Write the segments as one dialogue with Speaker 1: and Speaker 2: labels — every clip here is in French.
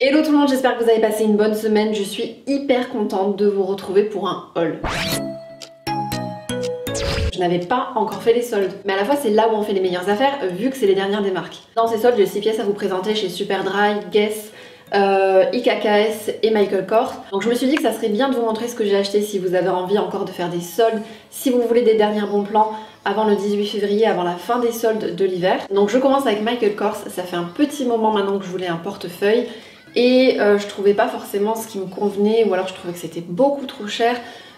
Speaker 1: Hello tout le monde, j'espère que vous avez passé une bonne semaine. Je suis hyper contente de vous retrouver pour un haul. Je n'avais pas encore fait les soldes, mais à la fois c'est là où on fait les meilleures affaires vu que c'est les dernières des marques. Dans ces soldes, j'ai 6 pièces à vous présenter chez Superdry, Guess, IKKS et Michael Kors. Donc je me suis dit que ça serait bien de vous montrer ce que j'ai acheté si vous avez envie encore de faire des soldes, si vous voulez des derniers bons plans avant le 18 février, avant la fin des soldes de l'hiver. Donc je commence avec Michael Kors, ça fait un petit moment maintenant que je voulais un portefeuille. Et je trouvais pas forcément ce qui me convenait, ou alors je trouvais que c'était beaucoup trop cher.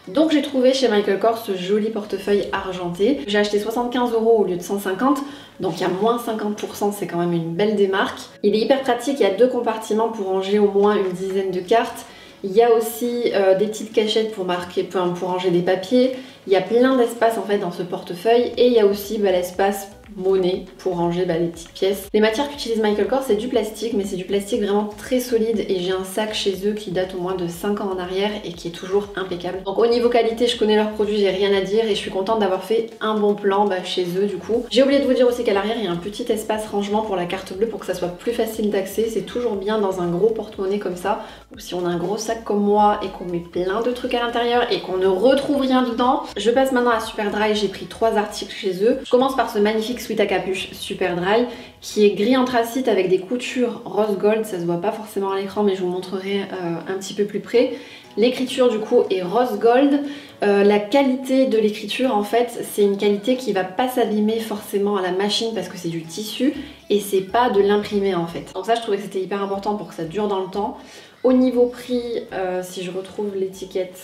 Speaker 1: Donc j'ai trouvé chez Michael Kors ce joli portefeuille argenté. J'ai acheté 75 € au lieu de 150, donc il y a moins 50%, c'est quand même une belle démarque. Il est hyper pratique, il y a 2 compartiments pour ranger au moins une dizaine de cartes. Il y a aussi des petites cachettes pour ranger des papiers. Il y a plein d'espace en fait dans ce portefeuille, et il y a aussi l'espace monnaie pour ranger les petites pièces. Les matières qu'utilise Michael Kors, c'est du plastique, mais c'est du plastique vraiment très solide, et j'ai un sac chez eux qui date au moins de 5 ans en arrière et qui est toujours impeccable. Donc au niveau qualité, je connais leurs produits, j'ai rien à dire, et je suis contente d'avoir fait un bon plan chez eux du coup. J'ai oublié de vous dire aussi qu'à l'arrière il y a un petit espace rangement pour la carte bleue pour que ça soit plus facile d'accès. C'est toujours bien dans un gros porte-monnaie comme ça, ou si on a un gros sac comme moi et qu'on met plein de trucs à l'intérieur et qu'on ne retrouve rien dedans. Je passe maintenant à Superdry, j'ai pris 3 articles chez eux. Je commence par ce magnifique sweat à capuche Superdry qui est gris anthracite avec des coutures rose gold. Ça se voit pas forcément à l'écran, mais je vous montrerai un petit peu plus près. L'écriture du coup est rose gold. La qualité de l'écriture en fait, c'est une qualité qui va pas s'abîmer forcément à la machine parce que c'est du tissu et c'est pas de l'imprimé en fait. Donc ça, je trouvais que c'était hyper important pour que ça dure dans le temps. Au niveau prix, si je retrouve l'étiquette,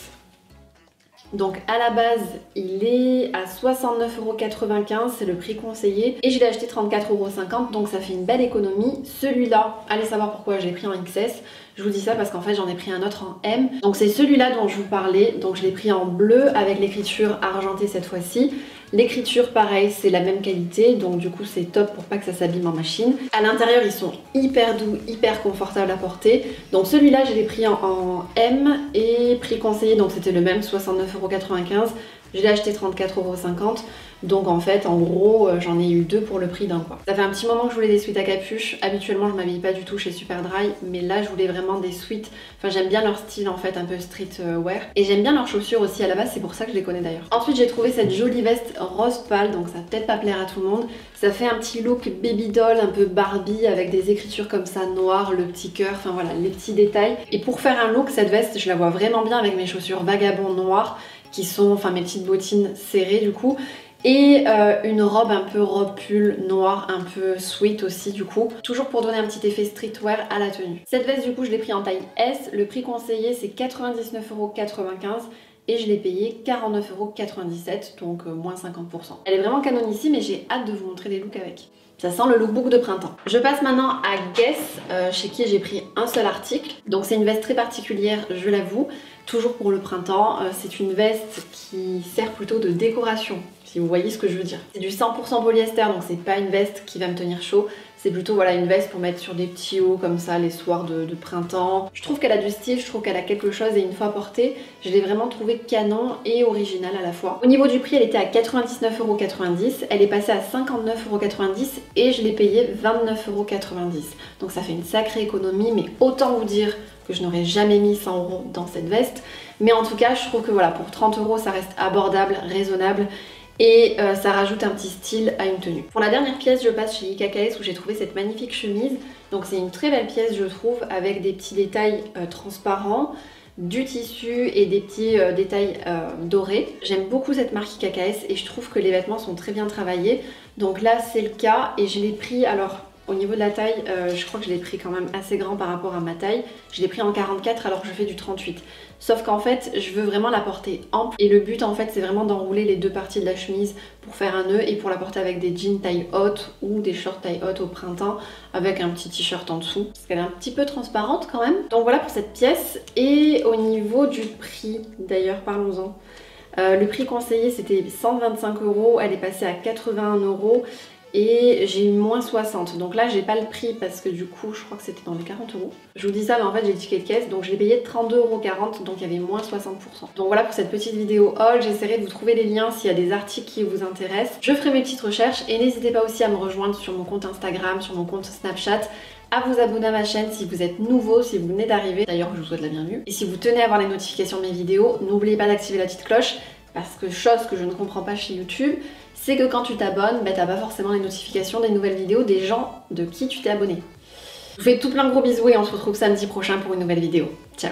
Speaker 1: donc à la base il est à 69,95 €, c'est le prix conseillé, et je l'ai acheté 34,50 €, donc ça fait une belle économie. Celui-là, allez savoir pourquoi je l'ai pris en XS. Je vous dis ça parce qu'en fait j'en ai pris un autre en M. Donc c'est celui-là dont je vous parlais, donc je l'ai pris en bleu avec l'écriture argentée cette fois-ci. L'écriture pareil, c'est la même qualité, donc du coup c'est top pour pas que ça s'abîme en machine. À l'intérieur ils sont hyper doux, hyper confortables à porter. Donc celui-là je l'ai pris en M et prix conseillé, donc c'était le même, 69,95 €. Je l'ai acheté 34,50 €. Donc en fait, en gros, j'en ai eu 2 pour le prix d'un quoi. Ça fait un petit moment que je voulais des sweats à capuche. Habituellement, je m'habille pas du tout chez Superdry, mais là, je voulais vraiment des sweats. Enfin, j'aime bien leur style en fait, un peu streetwear. Et j'aime bien leurs chaussures aussi à la base, c'est pour ça que je les connais d'ailleurs. Ensuite, j'ai trouvé cette jolie veste rose pâle, donc ça va peut-être pas plaire à tout le monde. Ça fait un petit look baby doll, un peu Barbie, avec des écritures comme ça noires, le petit cœur, enfin voilà, les petits détails. Et pour faire un look, cette veste, je la vois vraiment bien avec mes chaussures vagabond noires, qui sont, enfin mes petites bottines serrées du coup. Et une robe un peu robe pull noire, un peu sweet aussi du coup, toujours pour donner un petit effet streetwear à la tenue. Cette veste du coup je l'ai pris en taille S, le prix conseillé c'est 99,95 € et je l'ai payé 49,97 €, donc moins 50%. Elle est vraiment canonissime et j'ai hâte de vous montrer des looks avec. Ça sent le lookbook de printemps. Je passe maintenant à Guess, chez qui j'ai pris un seul article. Donc c'est une veste très particulière, je l'avoue, toujours pour le printemps. C'est une veste qui sert plutôt de décoration, si vous voyez ce que je veux dire. C'est du 100% polyester, donc c'est pas une veste qui va me tenir chaud. C'est plutôt voilà, une veste pour mettre sur des petits hauts comme ça les soirs de printemps. Je trouve qu'elle a du style, je trouve qu'elle a quelque chose, et une fois portée, je l'ai vraiment trouvée canon et originale à la fois. Au niveau du prix, elle était à 99,90 €, elle est passée à 59,90 € et je l'ai payée 29,90 €. Donc ça fait une sacrée économie, mais autant vous dire que je n'aurais jamais mis 100 € dans cette veste. Mais en tout cas, je trouve que voilà, pour 30 € ça reste abordable, raisonnable. Et ça rajoute un petit style à une tenue. Pour la dernière pièce, je passe chez IKKS où j'ai trouvé cette magnifique chemise. Donc c'est une très belle pièce je trouve, avec des petits détails transparents, du tissu et des petits détails dorés. J'aime beaucoup cette marque IKKS et je trouve que les vêtements sont très bien travaillés. Donc là c'est le cas et je l'ai pris, alors au niveau de la taille, je crois que je l'ai pris quand même assez grand par rapport à ma taille. Je l'ai pris en 44 alors que je fais du 38. Sauf qu'en fait, je veux vraiment la porter ample. Et le but en fait, c'est vraiment d'enrouler les 2 parties de la chemise pour faire un nœud et pour la porter avec des jeans taille haute ou des shorts taille haute au printemps avec un petit t-shirt en dessous. Parce qu'elle est un petit peu transparente quand même. Donc voilà pour cette pièce. Et au niveau du prix, d'ailleurs, parlons-en. Le prix conseillé c'était 125 €, elle est passée à 81 € et j'ai eu moins 60. Donc là j'ai pas le prix parce que du coup je crois que c'était dans les 40 €. Je vous dis ça mais en fait j'ai le ticket de caisse, donc je l'ai payé 32,40 €, donc il y avait moins 60%. Donc voilà pour cette petite vidéo haul. J'essaierai de vous trouver les liens s'il y a des articles qui vous intéressent. Je ferai mes petites recherches et n'hésitez pas aussi à me rejoindre sur mon compte Instagram, sur mon compte Snapchat, à vous abonner à ma chaîne si vous êtes nouveau, si vous venez d'arriver. D'ailleurs, je vous souhaite la bienvenue. Et si vous tenez à avoir les notifications de mes vidéos, n'oubliez pas d'activer la petite cloche parce que chose que je ne comprends pas chez YouTube, c'est que quand tu t'abonnes, t'as pas forcément les notifications des nouvelles vidéos des gens de qui tu t'es abonné. Je vous fais tout plein de gros bisous et on se retrouve samedi prochain pour une nouvelle vidéo. Ciao!